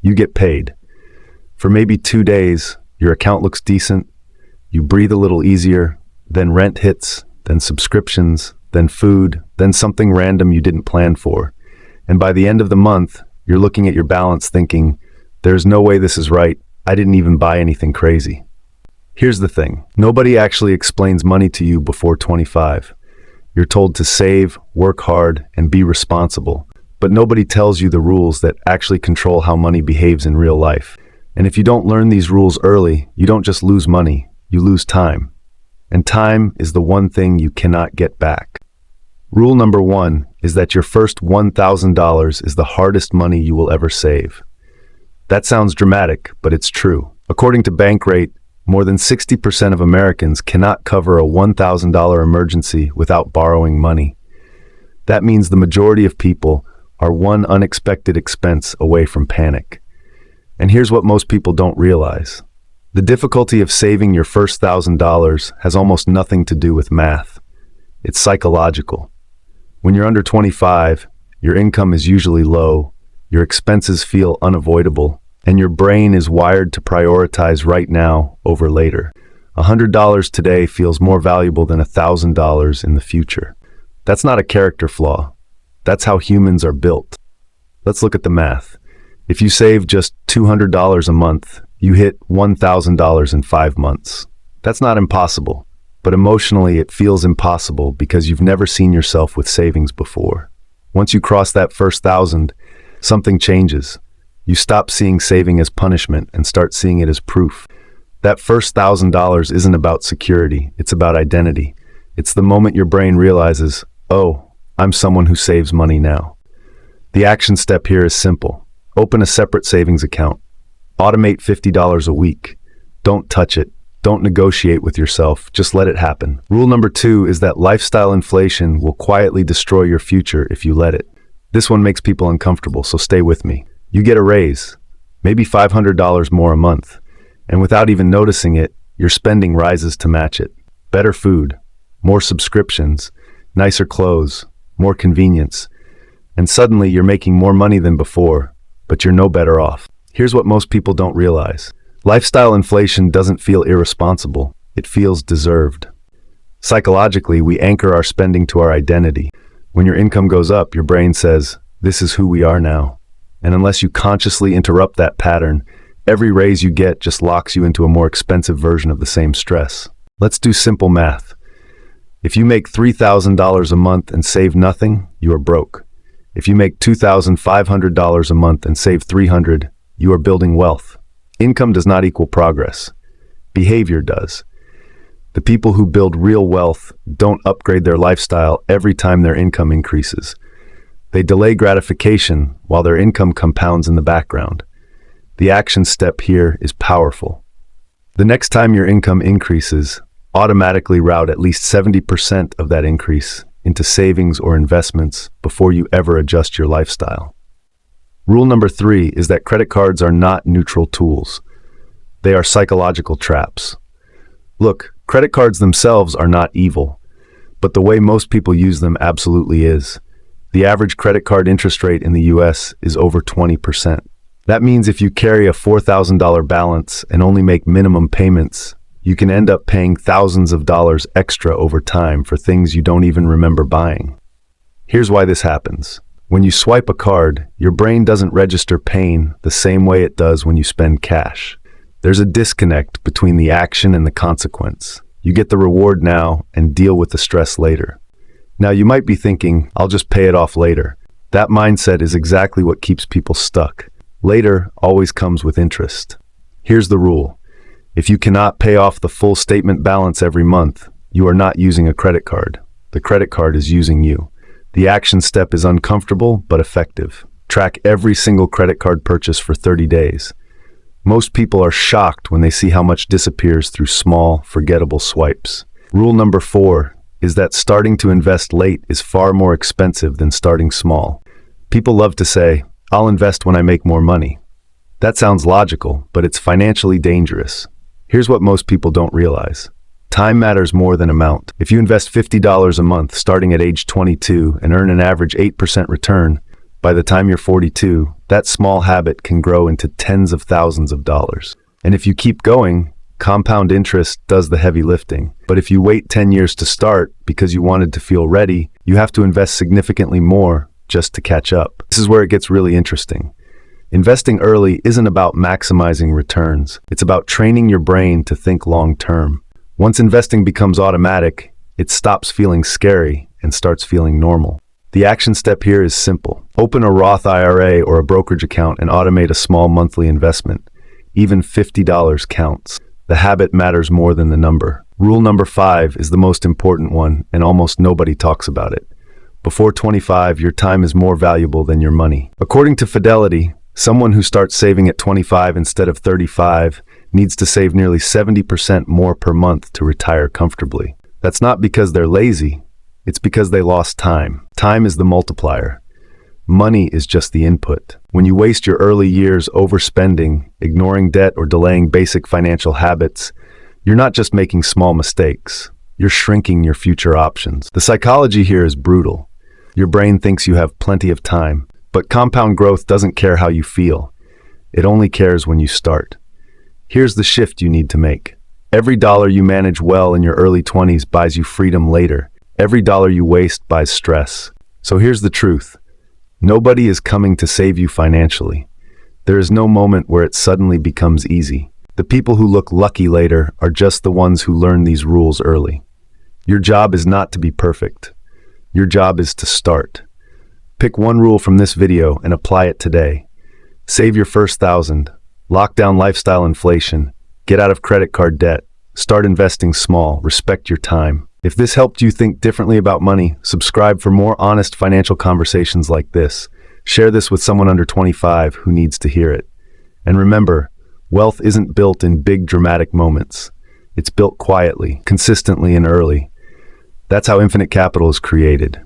You get paid. For maybe 2 days, your account looks decent, you breathe a little easier, then rent hits, then subscriptions, then food, then something random you didn't plan for. And by the end of the month, you're looking at your balance thinking, there's no way this is right, I didn't even buy anything crazy. Here's the thing, nobody actually explains money to you before 25. You're told to save, work hard, and be responsible. But nobody tells you the rules that actually control how money behaves in real life. And if you don't learn these rules early, you don't just lose money, you lose time. And time is the one thing you cannot get back. Rule number 1 is that your first $1,000 is the hardest money you will ever save. That sounds dramatic, but it's true. According to Bankrate, more than 60% of Americans cannot cover a $1,000 emergency without borrowing money. That means the majority of people are one unexpected expense away from panic. And here's what most people don't realize. The difficulty of saving your first $1,000 has almost nothing to do with math. It's psychological. When you're under 25, your income is usually low, your expenses feel unavoidable, and your brain is wired to prioritize right now over later. $100 today feels more valuable than $1,000 in the future. That's not a character flaw. That's how humans are built. Let's look at the math. If you save just $200 a month, you hit $1,000 in 5 months. That's not impossible, but emotionally it feels impossible because you've never seen yourself with savings before. Once you cross that first 1,000, something changes. You stop seeing saving as punishment and start seeing it as proof. That first $1,000 isn't about security, it's about identity. It's the moment your brain realizes, oh, I'm someone who saves money now. The action step here is simple. Open a separate savings account. Automate $50 a week. Don't touch it. Don't negotiate with yourself. Just let it happen. Rule number 2 is that lifestyle inflation will quietly destroy your future if you let it. This one makes people uncomfortable, so stay with me. You get a raise, maybe $500 more a month, and without even noticing it, your spending rises to match it. Better food, more subscriptions, nicer clothes, more convenience, and suddenly you're making more money than before, but you're no better off. Here's what most people don't realize. Lifestyle inflation doesn't feel irresponsible, it feels deserved. Psychologically, we anchor our spending to our identity. When your income goes up, your brain says, this is who we are now. And unless you consciously interrupt that pattern, every raise you get just locks you into a more expensive version of the same stress. Let's do simple math. If you make $3,000 a month and save nothing, you are broke. If you make $2,500 a month and save $300, you are building wealth. Income does not equal progress. Behavior does. The people who build real wealth don't upgrade their lifestyle every time their income increases. They delay gratification while their income compounds in the background. The action step here is powerful. The next time your income increases, automatically route at least 70% of that increase into savings or investments before you ever adjust your lifestyle. Rule number 3 is that credit cards are not neutral tools. They are psychological traps. Look, credit cards themselves are not evil, but the way most people use them absolutely is. The average credit card interest rate in the US is over 20%. That means if you carry a $4,000 balance and only make minimum payments, you can end up paying thousands of dollars extra over time for things you don't even remember buying. Here's why this happens. When you swipe a card, your brain doesn't register pain the same way it does when you spend cash. There's a disconnect between the action and the consequence. You get the reward now and deal with the stress later. Now you might be thinking, I'll just pay it off later. That mindset is exactly what keeps people stuck. Later always comes with interest. Here's the rule. If you cannot pay off the full statement balance every month, you are not using a credit card. The credit card is using you. The action step is uncomfortable but effective. Track every single credit card purchase for 30 days. Most people are shocked when they see how much disappears through small, forgettable swipes. Rule number 4 is that starting to invest late is far more expensive than starting small. People love to say, I'll invest when I make more money. That sounds logical, but it's financially dangerous. Here's what most people don't realize. Time matters more than amount. If you invest $50 a month starting at age 22 and earn an average 8% return, by the time you're 42, that small habit can grow into tens of thousands of dollars. And if you keep going, compound interest does the heavy lifting. But if you wait 10 years to start because you wanted to feel ready, you have to invest significantly more just to catch up. This is where it gets really interesting. Investing early isn't about maximizing returns. It's about training your brain to think long-term. Once investing becomes automatic, it stops feeling scary and starts feeling normal. The action step here is simple. Open a Roth IRA or a brokerage account and automate a small monthly investment. Even $50 counts. The habit matters more than the number. Rule number 5 is the most important one, and almost nobody talks about it. Before 25, your time is more valuable than your money. According to Fidelity, someone who starts saving at 25 instead of 35 needs to save nearly 70% more per month to retire comfortably. That's not because they're lazy, it's because they lost time. Time is the multiplier. Money is just the input. When you waste your early years overspending, ignoring debt, or delaying basic financial habits, you're not just making small mistakes, you're shrinking your future options. The psychology here is brutal. Your brain thinks you have plenty of time, but compound growth doesn't care how you feel. It only cares when you start. Here's the shift you need to make. Every dollar you manage well in your early 20s buys you freedom later. Every dollar you waste buys stress. So here's the truth. Nobody is coming to save you financially. There is no moment where it suddenly becomes easy. The people who look lucky later are just the ones who learn these rules early. Your job is not to be perfect. Your job is to start. Pick one rule from this video and apply it today. Save your first $1,000. Lock down lifestyle inflation. Get out of credit card debt. Start investing small. Respect your time. If this helped you think differently about money, subscribe for more honest financial conversations like this. Share this with someone under 25 who needs to hear it. And remember, wealth isn't built in big dramatic moments. It's built quietly, consistently, and early. That's how infinite capital is created.